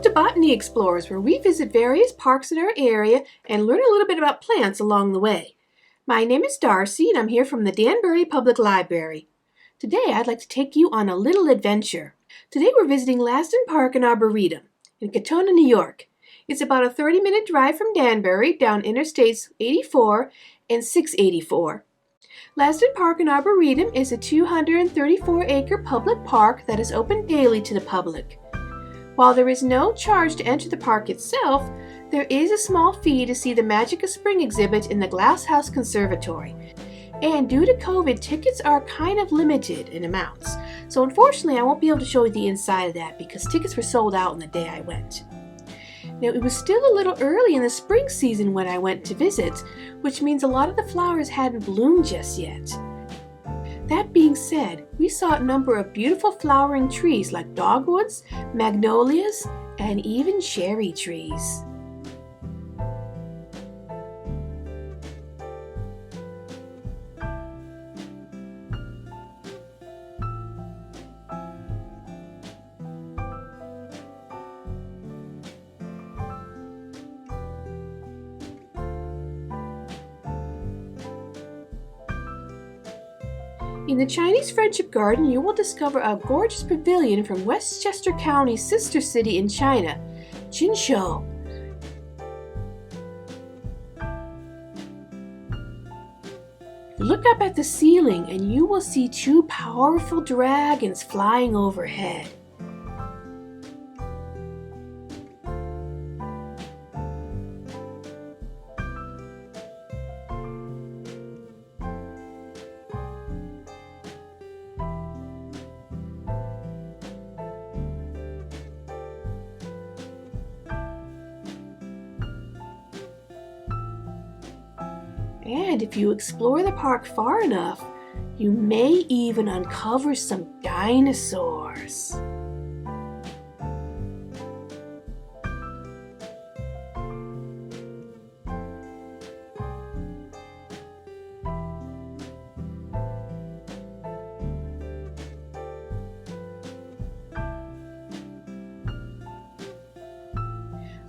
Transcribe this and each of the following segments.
Welcome to Botany Explorers, where we visit various parks in our area and learn a little bit about plants along the way. My name is Darcy, and I'm here from the Danbury Public Library. Today, I'd like to take you on a little adventure. Today, we're visiting Lasdon Park and Arboretum in Katonah, New York. It's about a 30-minute drive from Danbury down Interstates 84 and 684. Lasdon Park and Arboretum is a 234-acre public park that is open daily to the public. While there is no charge to enter the park itself, there is a small fee to see the Magic of Spring exhibit in the Glass House Conservatory. And due to COVID, tickets are kind of limited in amounts. So unfortunately, I won't be able to show you the inside of that because tickets were sold out on the day I went. Now, it was still a little early in the spring season when I went to visit, which means a lot of the flowers hadn't bloomed just yet. That being said, we saw a number of beautiful flowering trees like dogwoods, magnolias, and even cherry trees. In the Chinese Friendship Garden, you will discover a gorgeous pavilion from Westchester County's sister city in China, Jinzhou. Look up at the ceiling and you will see two powerful dragons flying overhead. And if you explore the park far enough, you may even uncover some dinosaurs.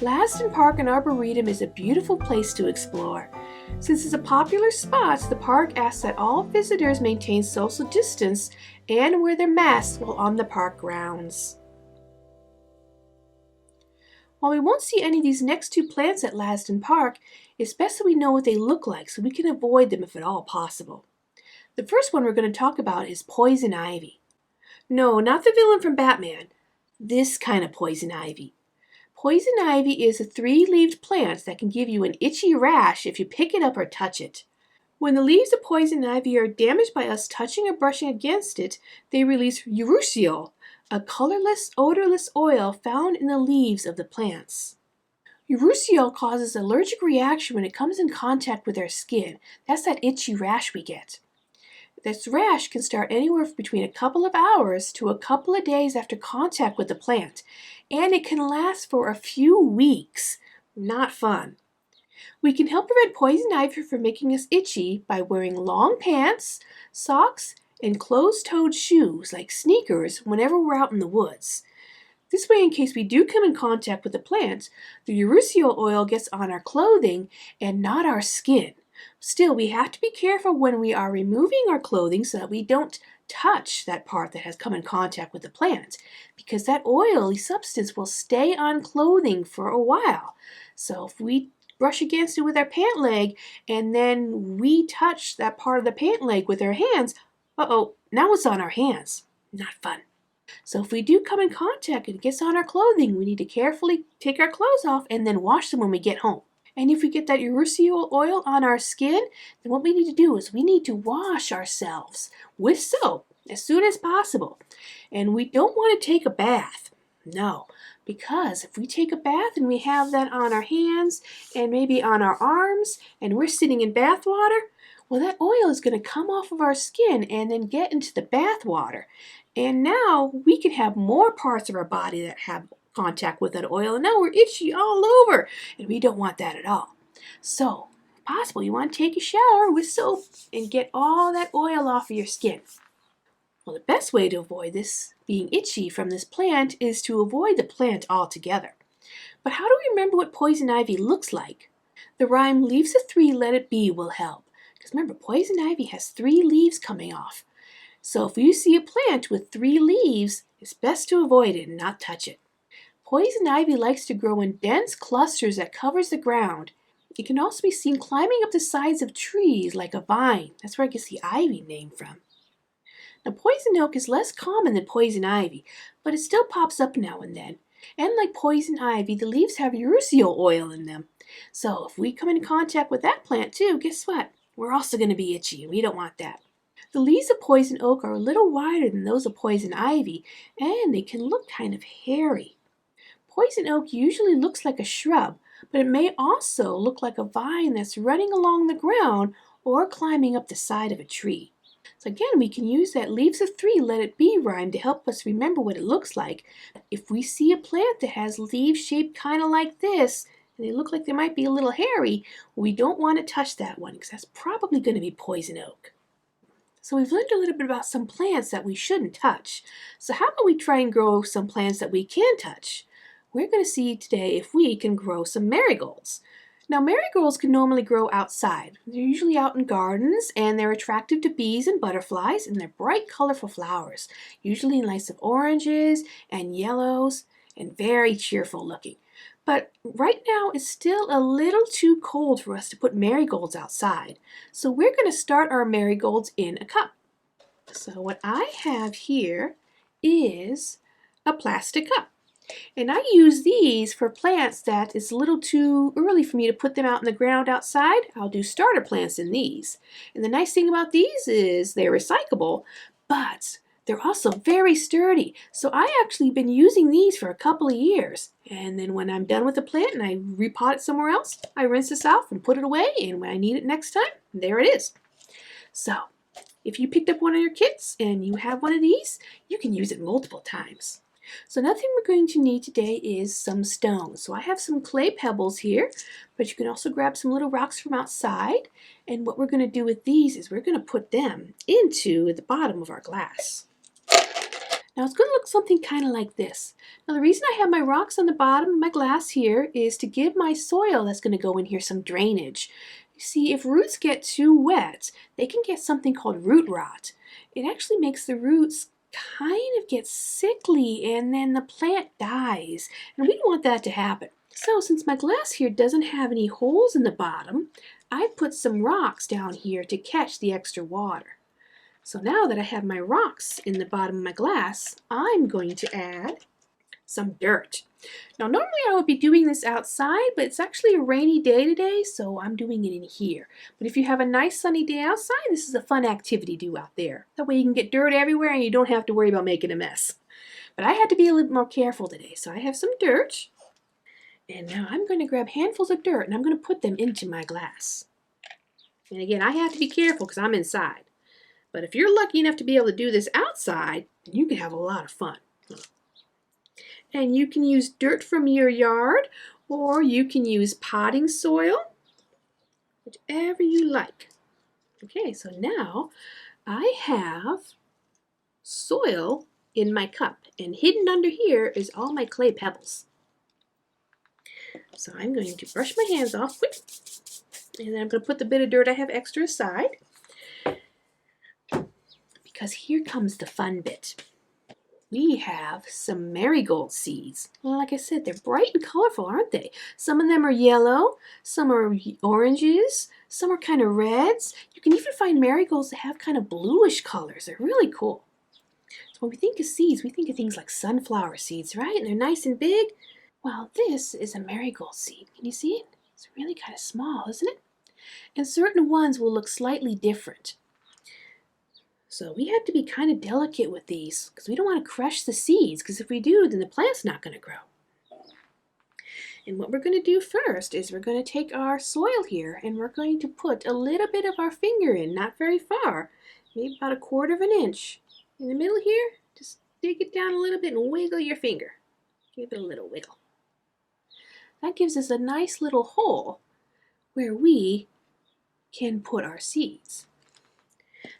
Lasdon Park and Arboretum is a beautiful place to explore. Since it's a popular spot, the park asks that all visitors maintain social distance and wear their masks while on the park grounds. While we won't see any of these next two plants at Lasdon Park, it's best that we know what they look like so we can avoid them if at all possible. The first one we're going to talk about is poison ivy. No, not the villain from Batman. This kind of poison ivy. Poison ivy is a three-leaved plant that can give you an itchy rash if you pick it up or touch it. When the leaves of poison ivy are damaged by us touching or brushing against it, they release urushiol, a colorless, odorless oil found in the leaves of the plants. Urushiol causes an allergic reaction when it comes in contact with our skin. That's that itchy rash we get. This rash can start anywhere between a couple of hours to a couple of days after contact with the plant, and it can last for a few weeks. Not fun. We can help prevent poison ivy from making us itchy by wearing long pants, socks, and closed-toed shoes like sneakers whenever we're out in the woods. This way, in case we do come in contact with the plant, the urushiol oil gets on our clothing and not our skin. Still, we have to be careful when we are removing our clothing so that we don't touch that part that has come in contact with the plant, because that oily substance will stay on clothing for a while. So if we brush against it with our pant leg and then we touch that part of the pant leg with our hands, now it's on our hands. Not fun. So if we do come in contact and it gets on our clothing, we need to carefully take our clothes off and then wash them when we get home. And if we get that urushiol oil on our skin, then what we need to do is we need to wash ourselves with soap as soon as possible. And we don't want to take a bath. No, because if we take a bath and we have that on our hands and maybe on our arms and we're sitting in bath water, well, that oil is going to come off of our skin and then get into the bath water. And now we can have more parts of our body that have contact with that oil, and now we're itchy all over, and we don't want that at all. So, if possible, you want to take a shower with soap and get all that oil off of your skin. Well, the best way to avoid this being itchy from this plant is to avoid the plant altogether. But how do we remember what poison ivy looks like? The rhyme leaves of three, let it be will help. Because remember, poison ivy has 3 leaves coming off. So if you see a plant with 3 leaves, it's best to avoid it and not touch it. Poison ivy likes to grow in dense clusters that covers the ground. It can also be seen climbing up the sides of trees like a vine. That's where it gets the ivy name from. Now, poison oak is less common than poison ivy, but it still pops up now and then. And like poison ivy, the leaves have urushiol oil in them. So if we come in contact with that plant too, guess what? We're also going to be itchy, and we don't want that. The leaves of poison oak are a little wider than those of poison ivy, and they can look kind of hairy. Poison oak usually looks like a shrub, but it may also look like a vine that's running along the ground or climbing up the side of a tree. So again, we can use that leaves of three, let it be rhyme to help us remember what it looks like. If we see a plant that has leaves shaped kind of like this, and they look like they might be a little hairy, we don't want to touch that one because that's probably going to be poison oak. So we've learned a little bit about some plants that we shouldn't touch. So how about we try and grow some plants that we can touch? We're going to see today if we can grow some marigolds. Now, marigolds can normally grow outside. They're usually out in gardens, and they're attractive to bees and butterflies, and they're bright, colorful flowers, usually in lights of oranges and yellows, and very cheerful looking. But right now, it's still a little too cold for us to put marigolds outside. So we're going to start our marigolds in a cup. So what I have here is a plastic cup. And I use these for plants that it's a little too early for me to put them out in the ground outside. I'll do starter plants in these. And the nice thing about these is they're recyclable, but they're also very sturdy. So I actually been using these for a couple of years. And then when I'm done with the plant and I repot it somewhere else, I rinse this off and put it away. And when I need it next time, there it is. So if you picked up one of your kits and you have one of these, you can use it multiple times. So another thing we're going to need today is some stones. So I have some clay pebbles here, but you can also grab some little rocks from outside. And what we're going to do with these is we're going to put them into the bottom of our glass. Now it's going to look something kind of like this. Now the reason I have my rocks on the bottom of my glass here is to give my soil that's going to go in here some drainage. You see, if roots get too wet, they can get something called root rot. It actually makes the roots kind of get sickly and then the plant dies, and we don't want that to happen. So since my glass here doesn't have any holes in the bottom, I put some rocks down here to catch the extra water. So now that I have my rocks in the bottom of my glass, I'm going to add some dirt. Now normally I would be doing this outside, but it's actually a rainy day today, so I'm doing it in here. But if you have a nice sunny day outside, this is a fun activity to do out there. That way you can get dirt everywhere and you don't have to worry about making a mess. But I had to be a little more careful today, so I have some dirt. And now I'm going to grab handfuls of dirt and I'm going to put them into my glass. And again, I have to be careful because I'm inside. But if you're lucky enough to be able to do this outside, you can have a lot of fun. And you can use dirt from your yard, or you can use potting soil, whichever you like. Okay, so now I have soil in my cup, and hidden under here is all my clay pebbles. So I'm going to brush my hands off quick, and then I'm going to put the bit of dirt I have extra aside, because here comes the fun bit. We have some marigold seeds. Well, like I said, they're bright and colorful, aren't they? Some of them are yellow, some are oranges, some are kind of reds. You can even find marigolds that have kind of bluish colors. They're really cool. So when we think of seeds, we think of things like sunflower seeds, right? And they're nice and big. Well, this is a marigold seed. Can you see it? It's really kind of small, isn't it? And certain ones will look slightly different. So we have to be kind of delicate with these because we don't want to crush the seeds, because if we do, then the plant's not going to grow. And what we're going to do first is we're going to take our soil here and we're going to put a little bit of our finger in, not very far, maybe about 1/4 of an inch. In the middle here, just dig it down a little bit and wiggle your finger. Give it a little wiggle. That gives us a nice little hole where we can put our seeds.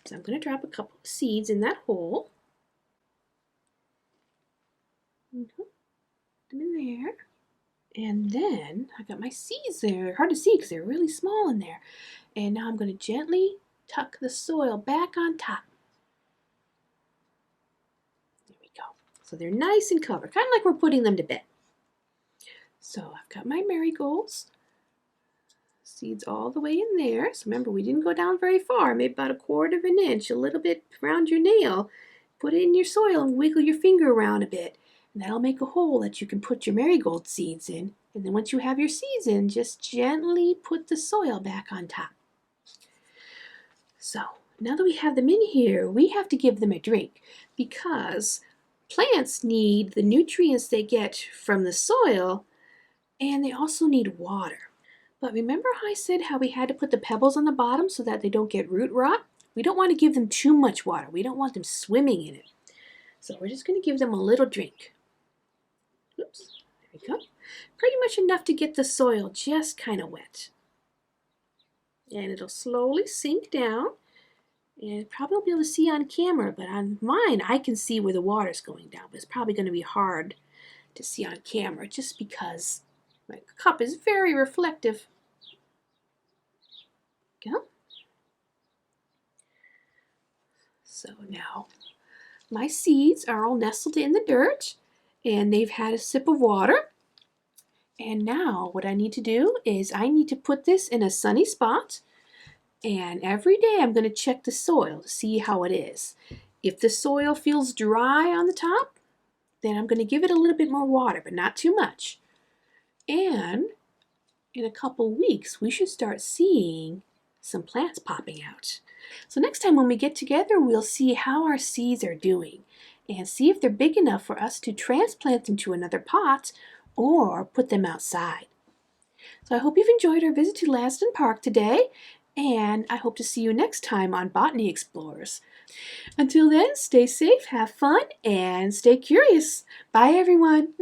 So I'm going to drop a couple of seeds in that hole. Put them in there. And then I got my seeds there. Hard to see because they're really small in there. And now I'm going to gently tuck the soil back on top. There we go. So they're nice and covered, kind of like we're putting them to bed. So I've got my marigolds. Seeds all the way in there. So remember, we didn't go down very far, maybe about 1/4 of an inch, a little bit around your nail. Put it in your soil and wiggle your finger around a bit. And that'll make a hole that you can put your marigold seeds in. And then once you have your seeds in, just gently put the soil back on top. So now that we have them in here, we have to give them a drink because plants need the nutrients they get from the soil, and they also need water. But remember how I said how we had to put the pebbles on the bottom so that they don't get root rot? We don't want to give them too much water. We don't want them swimming in it. So we're just going to give them a little drink. Oops, there we go. Pretty much enough to get the soil just kind of wet. And it'll slowly sink down. And probably won't be able to see on camera, but on mine I can see where the water's going down. But it's probably going to be hard to see on camera just because my cup is very reflective. Go. So now my seeds are all nestled in the dirt and they've had a sip of water. And now what I need to do is I need to put this in a sunny spot. And every day I'm going to check the soil to see how it is. If the soil feels dry on the top, then I'm going to give it a little bit more water, but not too much. And in a couple weeks, we should start seeing some plants popping out. So next time when we get together, we'll see how our seeds are doing and see if they're big enough for us to transplant them to another pot or put them outside. So I hope you've enjoyed our visit to Lasdon Park today, and I hope to see you next time on Botany Explorers. Until then, stay safe, have fun, and stay curious. Bye, everyone.